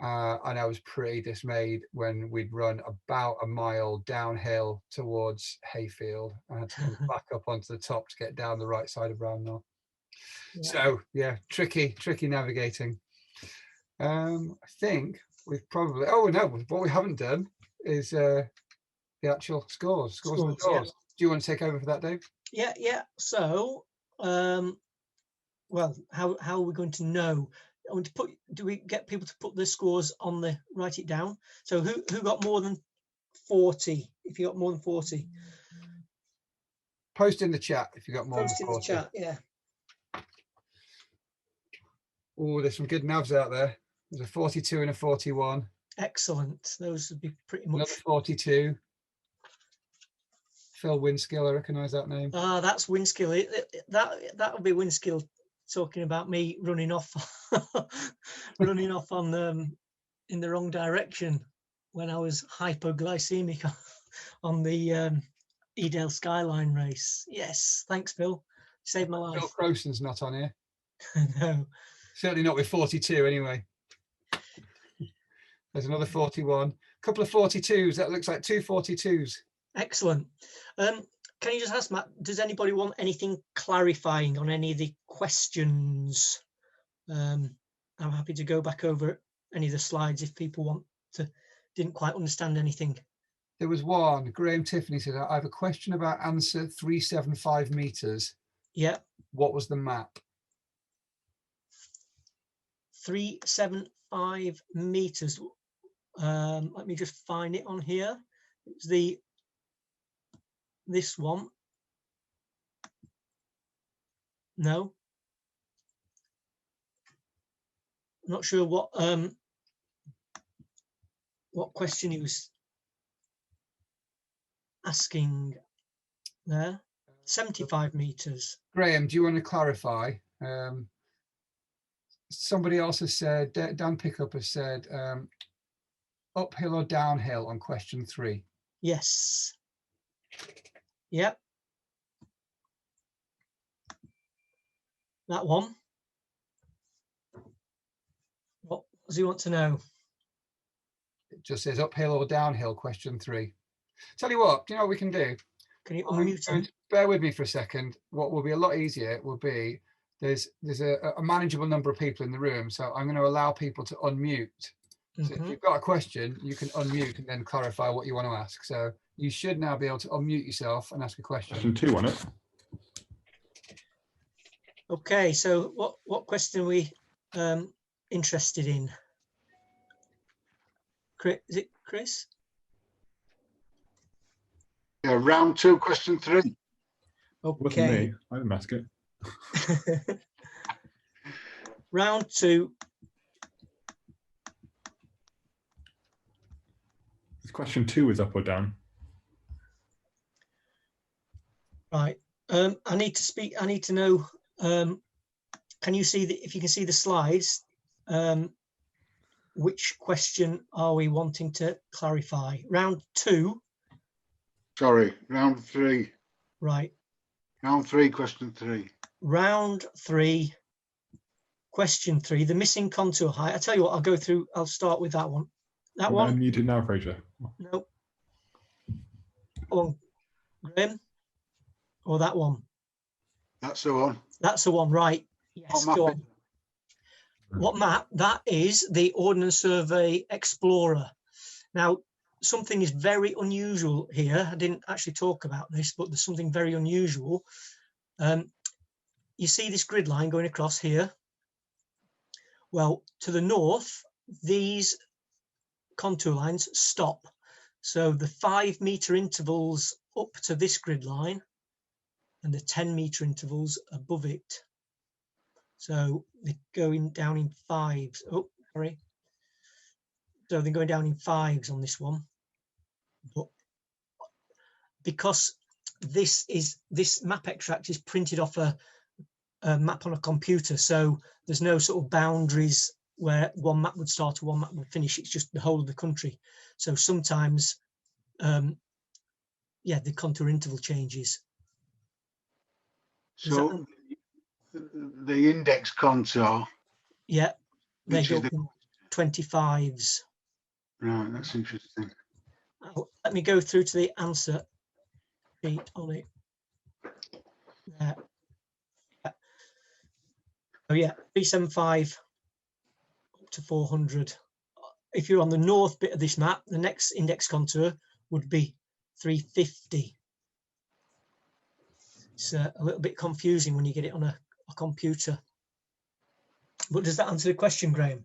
And I was pretty dismayed when we'd run about a mile downhill towards Hayfield. I had to come back up onto the top to get down the right side of Bramnell. Yeah. So yeah, tricky navigating. I think we've probably, oh no, what we haven't done is the actual scores of the doors. Yeah. Do you want to take over for that, Dave? Yeah. So, well, how are we going to know? I want to put. Do we get people to put the scores on the write it down? So who got more than 40? If you got more than 40, post in the chat. If you got more post than 40. In the chat, yeah. Oh, there's some good navs out there. There's a 42 and a 41. Excellent. Those would be pretty much. Another 42. Phil Winskill, I recognise that name. Ah, that's Winskill. That would be Winskill talking about me running off, running off on in the wrong direction when I was hypoglycemic on the Edale Skyline race. Yes, thanks, Phil. Saved my life. Phil Croson's not on here. No. Certainly not with 42 anyway. There's another 41. A couple of 42s. That looks like two 42s. Excellent. Can you just ask, Matt, does anybody want anything clarifying on any of the questions? I'm happy to go back over any of the slides if people didn't quite understand anything. There was one. Graham Tiffany said, I have a question about answer 375 meters. Yeah. What was the map? 375 meters. Let me just find it on here. It's this one. No. I'm not sure what question he was asking there. 75 meters. Graham, do you want to clarify? Somebody else has said, Dan Pickup has said, uphill or downhill on question 3? Yes. Yep. That one. What does he want to know? It just says uphill or downhill, question 3. Tell you what, do you know what we can do? Can you unmute him? Bear with me for a second. What will be a lot easier will be, there's a manageable number of people in the room, so I'm going to allow people to unmute. So if you've got a question, you can unmute and then clarify what you want to ask. So you should now be able to unmute yourself and ask a question. Question 2 on it. Okay, so what question are we interested in? Chris, is it Chris? Yeah, round 2, question 3. Okay. Wasn't me. I didn't ask it. Round 2. Question 2 is up or down? Right. I need to know. Can you see if you can see the slides? Which question are we wanting to clarify? Round 2. Sorry, round 3. Right. Round 3, question 3. Round 3, question 3. The missing contour height. I tell you what. I'll start with that one. That one. I'm muted now, Fraser. No. Oh, Graham. Or that one. That's the one. That's the one, right? Yes. Go on. What map? That is the Ordnance Survey Explorer. Now, something is very unusual here. I didn't actually talk about this, but there's something very unusual. You see this grid line going across here. Well, to the north, these contour lines stop. So the 5 meter intervals up to this grid line and the 10 meter intervals above it. So they're going down in 5s. Oh, sorry. So they're going down in 5s on this one. But because this map extract is printed off a a map on a computer, so there's no sort of boundaries where one map would start or one map would finish. It's just the whole of the country. So sometimes, yeah, the contour interval changes. So the index contour, Yeah, they which go is up in 25s. right, that's interesting. Let me go through to the answer sheet on it. There. Oh yeah, 375 up to 400. If you're on the north bit of this map, the next index contour would be 350. It's a little bit confusing when you get it on a computer. But does that answer the question, Graham?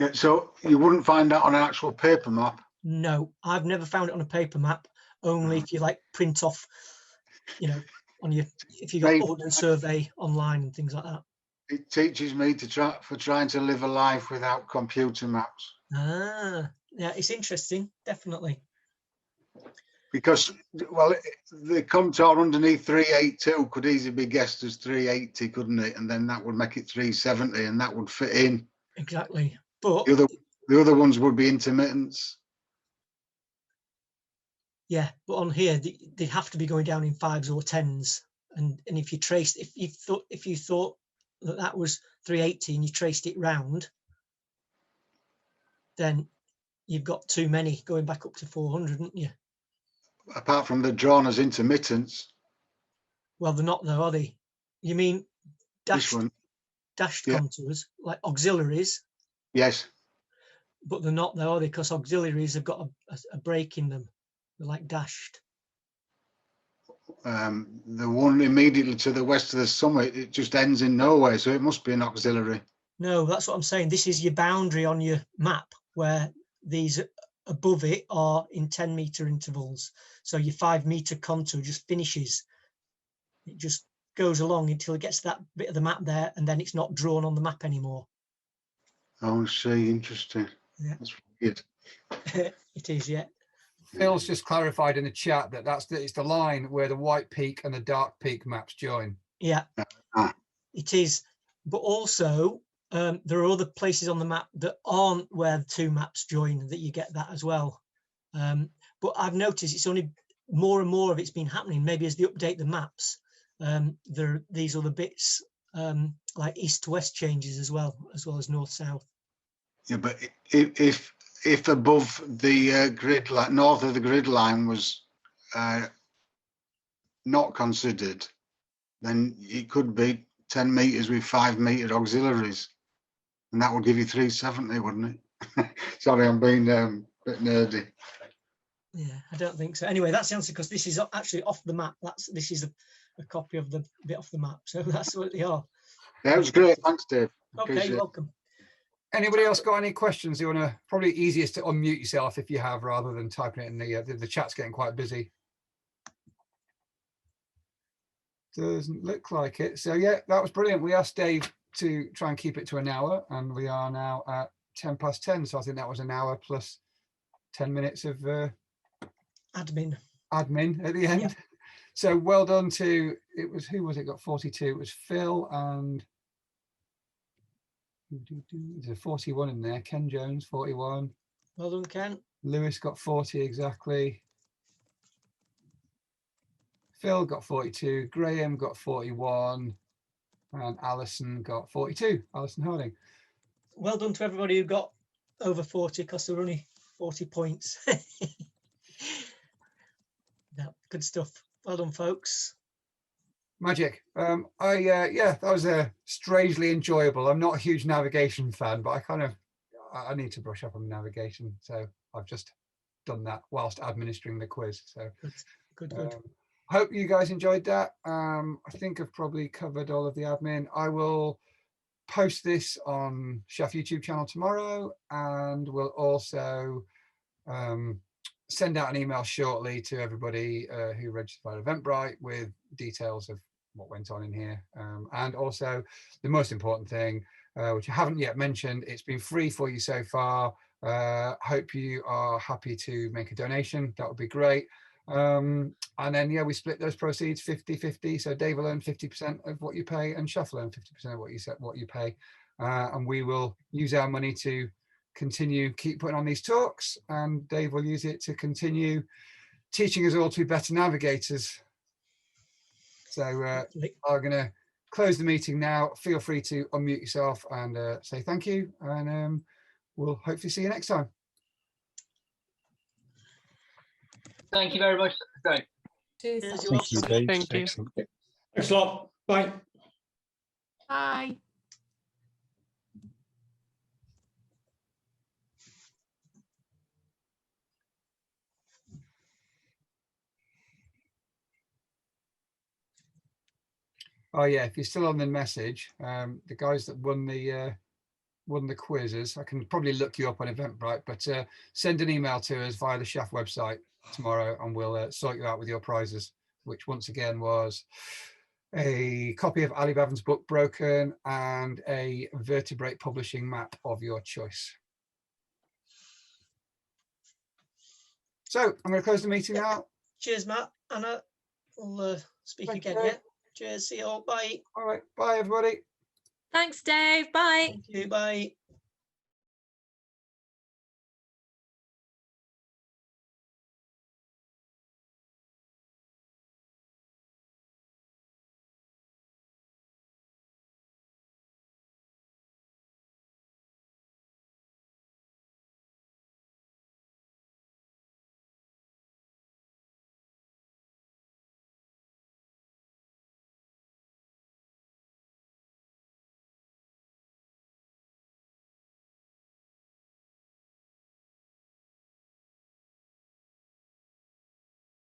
Yeah, so you wouldn't find that on an actual paper map? No, I've never found it on a paper map, only if you like print off, you know, on your, if you got Right. Ordnance Survey online and things like that. It teaches me to trying to live a life without computer maps. Ah, yeah, it's interesting, definitely. Because, well, the contour underneath 382 could easily be guessed as 380, couldn't it? And then that would make it 370, and that would fit in. Exactly. But the other ones would be intermittents. yeah, but on here they have to be going down in 5s or 10s. And if you traced, if you thought that was 380 and you traced it round, then you've got too many going back up to 400, haven't you? Apart from the drawn as intermittents. Well, they're not though, are they? You mean This one, dashed yeah. contours, like auxiliaries? Yes. But they're not though, are they? Because auxiliaries have got a break in them. They're like dashed. The one immediately to the west of the summit, it just ends in nowhere, so it must be an auxiliary. No, that's what I'm saying. This is your boundary on your map, where these above it are in 10-meter intervals. So your 5-meter contour just finishes. It just goes along until it gets to that bit of the map there, and then it's not drawn on the map anymore. Oh, I see. Interesting. Yeah. That's weird. It is, yeah. Phil's just clarified in the chat that it's the line where the white peak and the dark peak maps join. Yeah, Ah. it is. But also, there are other places on the map that aren't where the two maps join that you get that as well. But I've noticed it's only more and more of it's been happening. Maybe as they update the maps, there are these other bits like east to west changes as well as north south. Yeah, but if above the grid, like north of the grid line, was not considered, then it could be 10 meters with 5-meter auxiliaries, and that would give you 370, wouldn't it? Sorry, I'm being a bit nerdy. Yeah, I don't think so. Anyway, that's the answer, because this is actually off the map. This is a copy of the bit off the map. So that's what they are. Yeah, it was great. Thanks, Dave. Okay, Appreciate you're it. welcome. Anybody else got any questions? You want to, probably easiest to unmute yourself if you have, rather than typing it in the chat's getting quite busy. Doesn't look like it. So yeah, that was brilliant. We asked Dave to try and keep it to an hour, and we are now at 10 past 10. So I think that was an hour plus 10 minutes of Admin at the end. Yeah. So well done to, it was, who was it got 42? It was Phil and there's a 41 in there. Ken Jones, 41. Well done, Ken. Lewis got 40 exactly. Phil got 42. Graham got 41. And Alison got 42. Alison Harding. Well done to everybody who got over 40, because there were only 40 points. No, good stuff. Well done, folks. Magic. Yeah, that was strangely enjoyable. I'm not a huge navigation fan, but I need to brush up on navigation. So I've just done that whilst administering the quiz. So Good. Hope you guys enjoyed that. I think I've probably covered all of the admin. I will post this on ShAFF YouTube channel tomorrow, and we'll also send out an email shortly to everybody who registered by Eventbrite with details of what went on in here. And also the most important thing, which I haven't yet mentioned, it's been free for you so far. Hope you are happy to make a donation. That would be great. And then, yeah, we split those proceeds 50-50. So Dave will earn 50% of what you pay and ShAFF will earn 50% of what you pay. And we will use our money to keep putting on these talks, and Dave will use it to continue teaching us all to be better navigators. So I'm going to close the meeting now. Feel free to unmute yourself and say thank you, and we'll hopefully see you next time. Thank you very much. Great. Cheers, Thank you're you, welcome. Dave. Thank you. Excellent. Thanks a lot. Bye. Bye. Oh yeah, if you're still on the message, the guys that won the quizzes, I can probably look you up on Eventbrite, but send an email to us via the ShAFF website tomorrow, and we'll sort you out with your prizes, which once again was a copy of Ali Bevan's book Broken and a vertebrate publishing map of your choice. So I'm going to close the meeting now. Cheers, Matt. Anna, we'll speak Thank again. you. Yeah. Cheers. See you all. Bye. All right. Bye, everybody. Thanks, Dave. Bye. Thank you. Bye.